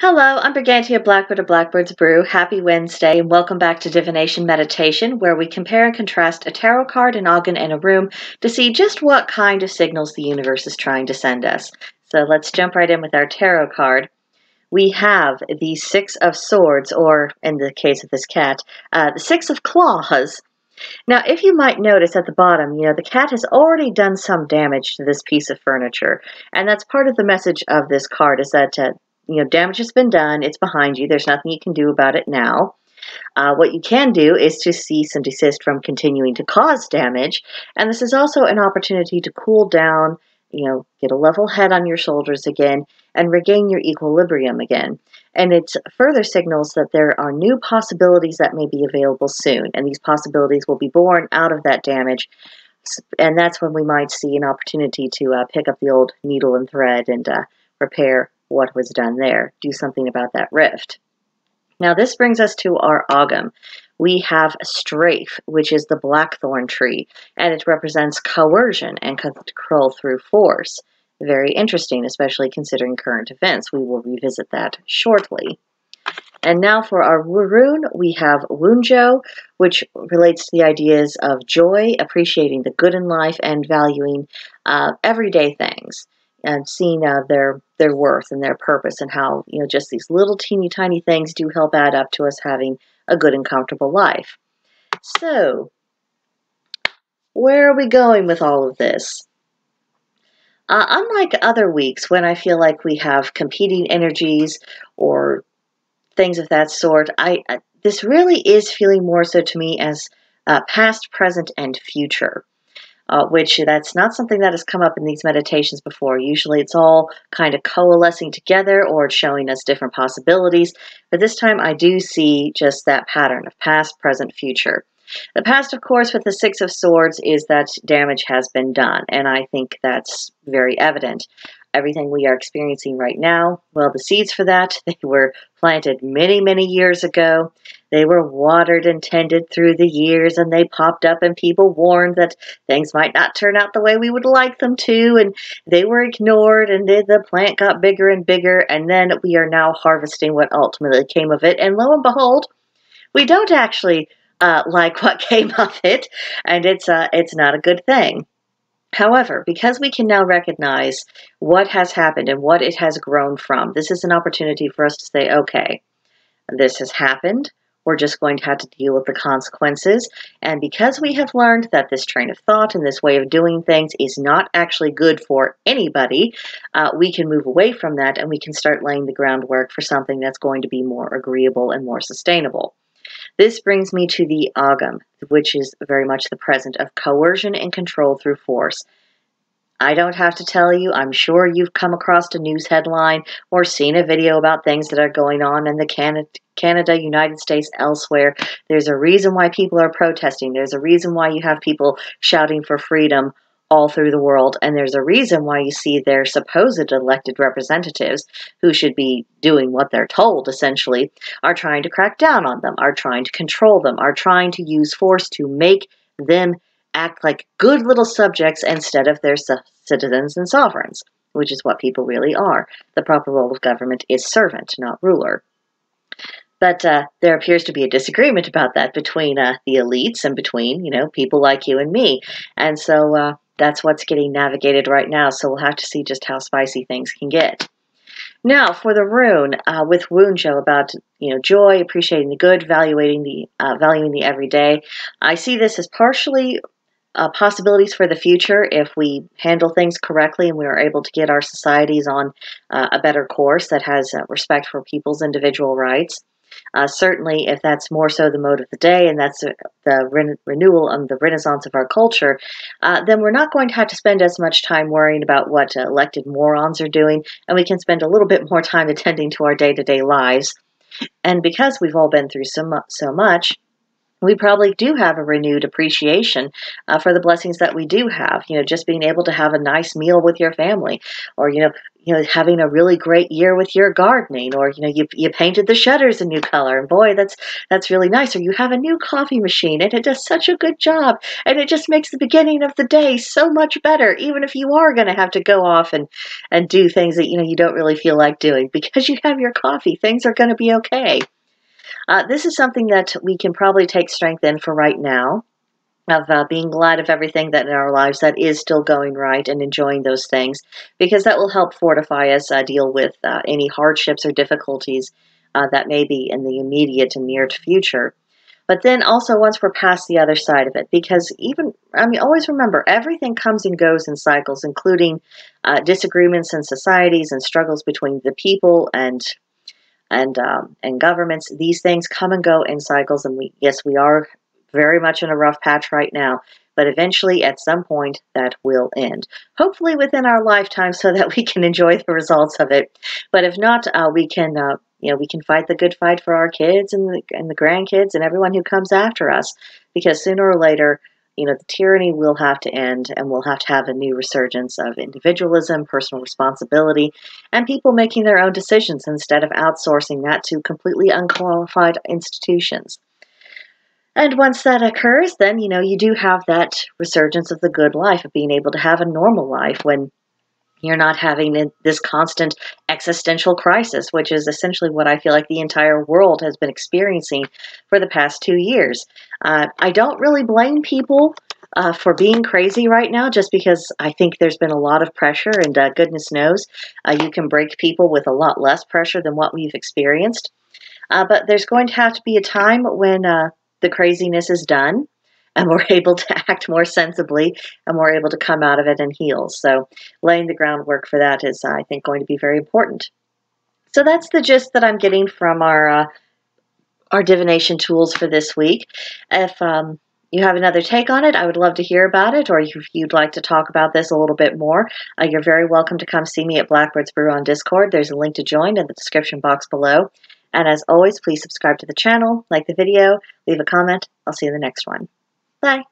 Hello, I'm Brigantia Blackbird of Blackbird's Brew. Happy Wednesday, and welcome back to Divination Meditation, where we compare and contrast a tarot card, an organ, and a room to see just what kind of signals the universe is trying to send us. So let's jump right in with our tarot card. We have the Six of Swords, or in the case of this cat, the Six of Claws. Now, if you might notice at the bottom, the cat has already done some damage to this piece of furniture, and that's part of the message of this card is that damage has been done. It's behind you. There's nothing you can do about it now. What you can do is to cease and desist from continuing to cause damage. And this is also an opportunity to cool down, get a level head on your shoulders again and regain your equilibrium again. And it further signals that there are new possibilities that may be available soon. And these possibilities will be born out of that damage. And that's when we might see an opportunity to pick up the old needle and thread and repair what was done there, do something about that rift. Now this brings us to our Ogam. We have Straif, which is the blackthorn tree, and it represents coercion and control through force. Very interesting, especially considering current events. We will revisit that shortly. And now for our rune, we have Wunjo, which relates to the ideas of joy, appreciating the good in life, and valuing everyday things. And seeing their worth and their purpose and how, just these little teeny tiny things do help add up to us having a good and comfortable life. So, where are we going with all of this? Unlike other weeks when I feel like we have competing energies or things of that sort, this really is feeling more so to me as past, present, and future. Which that's not something that has come up in these meditations before. Usually it's all kind of coalescing together or it's showing us different possibilities. But this time I do see just that pattern of past, present, future. The past, of course, with the Six of Swords is that damage has been done. And I think that's very evident. Everything we are experiencing right now, well, the seeds for that, they were planted many, many years ago. They were watered and tended through the years, and they popped up, and people warned that things might not turn out the way we would like them to, and they were ignored, and the plant got bigger and bigger, and then we are now harvesting what ultimately came of it, and lo and behold, we don't actually like what came of it, and it's not a good thing. However, because we can now recognize what has happened and what it has grown from, this is an opportunity for us to say, okay, this has happened. We're just going to have to deal with the consequences. And because we have learned that this train of thought and this way of doing things is not actually good for anybody, we can move away from that and we can start laying the groundwork for something that's going to be more agreeable and more sustainable. This brings me to the Ogam, which is very much the present of coercion and control through force. I don't have to tell you, I'm sure you've come across a news headline or seen a video about things that are going on in the Canada, United States, elsewhere. There's a reason why people are protesting. There's a reason why you have people shouting for freedom all through the world, and there's a reason why you see their supposed elected representatives, who should be doing what they're told, essentially, are trying to crack down on them, are trying to control them, are trying to use force to make them act like good little subjects instead of their citizens and sovereigns, which is what people really are. The proper role of government is servant, not ruler. But there appears to be a disagreement about that between the elites and between, people like you and me. And so that's what's getting navigated right now, so we'll have to see just how spicy things can get. Now, for the rune with Wunjo about joy, appreciating the good, valuing the everyday, I see this as partially possibilities for the future if we handle things correctly and we are able to get our societies on a better course that has respect for people's individual rights. Certainly, if that's more so the mode of the day and that's the renewal and the renaissance of our culture, then we're not going to have to spend as much time worrying about what elected morons are doing, and we can spend a little bit more time attending to our day-to-day lives. And because we've all been through so much, we probably do have a renewed appreciation for the blessings that we do have. Just being able to have a nice meal with your family, or, having a really great year with your gardening, or you painted the shutters a new color, and boy, that's really nice. Or you have a new coffee machine and it does such a good job, and it just makes the beginning of the day so much better, even if you are going to have to go off and do things that you don't really feel like doing. Because you have your coffee, things are going to be okay. This is something that we can probably take strength in for right now, of being glad of everything that in our lives that is still going right, and enjoying those things, because that will help fortify us deal with any hardships or difficulties that may be in the immediate and near future. But then also, once we're past the other side of it, because always remember, everything comes and goes in cycles, including disagreements in societies and struggles between the people and governments. These things come and go in cycles, and we are very much in a rough patch right now, but eventually at some point that will end. Hopefully within our lifetime, so that we can enjoy the results of it. But if not, we can fight the good fight for our kids and the grandkids and everyone who comes after us, because sooner or later, the tyranny will have to end, and we'll have to have a new resurgence of individualism, personal responsibility, and people making their own decisions instead of outsourcing that to completely unqualified institutions. And once that occurs, then, you do have that resurgence of the good life, of being able to have a normal life when you're not having this constant existential crisis, which is essentially what I feel like the entire world has been experiencing for the past 2 years. I don't really blame people for being crazy right now, just because I think there's been a lot of pressure, and goodness knows you can break people with a lot less pressure than what we've experienced. But there's going to have to be a time when the craziness is done, and we're able to act more sensibly, and we're able to come out of it and heal. So laying the groundwork for that is, I think, going to be very important. So that's the gist that I'm getting from our divination tools for this week. If you have another take on it, I would love to hear about it, or if you'd like to talk about this a little bit more, you're very welcome to come see me at Blackbird's Brew on Discord. There's a link to join in the description box below. And as always, please subscribe to the channel, like the video, leave a comment. I'll see you in the next one. Bye.